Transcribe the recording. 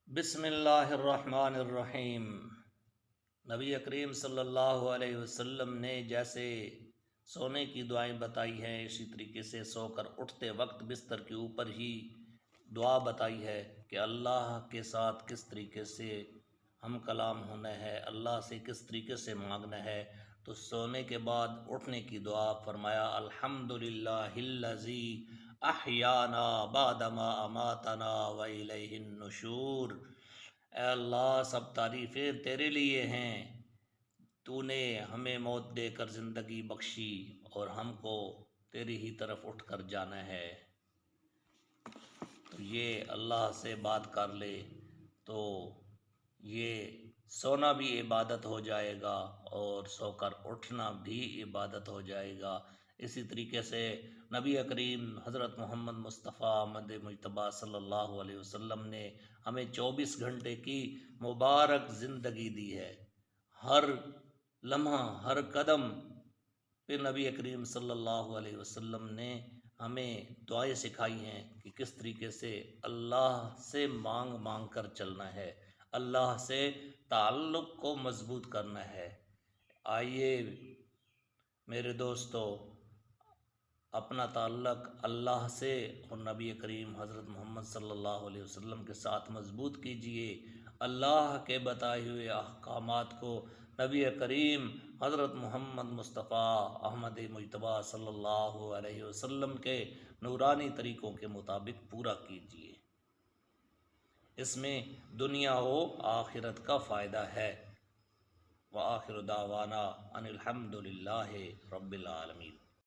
بسم اللہ الرحمن الرحیم۔ نبی کریم صلی اللہ علیہ وسلم نے جیسے سونے کی دعائیں بتائی ہیں، اسی طریقے سے سو کر اٹھتے وقت بستر کے اوپر ہی دعا بتائی ہے کہ اللہ کے ساتھ کس طریقے سے ہم کلام ہونا ہے، اللہ سے کس طریقے سے مانگنا ہے۔ تو سونے کے بعد اٹھنے کی دعا فرمایا الحمدللہ الذی احیانا بعدما اماتنا والیہ النشور۔ اے اللہ، سب تعریفیں تیرے لیے ہیں، تو نے ہمیں موت دے کر زندگی بخشی اور ہم کو تیری ہی طرف اٹھ کر جانا ہے۔ تو یہ اللہ سے بات کر لے تو یہ سونا بھی عبادت ہو جائے گا اور سو کر اٹھنا بھی عبادت ہو جائے گا۔ اسی طریقے سے نبی کریم حضرت محمد مصطفیٰ احمد مجتبیٰ صلی اللہ علیہ وسلم نے ہمیں 24 گھنٹے کی مبارک زندگی دی ہے۔ ہر لمحہ، ہر قدم پہ نبی کریم صلی اللہ علیہ وسلم نے ہمیں دعائیں سکھائی ہیں کہ کس طریقے سے اللہ سے مانگ مانگ کر چلنا ہے، اللہ سے تعلق کو مضبوط کرنا ہے۔ آئیے میرے دوستو، اپنا تعلق اللہ سے اور نبی کریم حضرت محمد صلی اللہ علیہ وسلم کے ساتھ مضبوط کیجئے۔ اللہ کے بتائے ہوئے احکامات کو نبی کریم حضرت محمد مصطفیٰ احمد مجتبیٰ صلی اللہ علیہ وسلم کے نورانی طریقوں کے مطابق پورا کیجئے۔ اس میں دنیا و آخرت کا فائدہ ہے۔ وآخر دعوانا ان الحمد للہ رب العالمین۔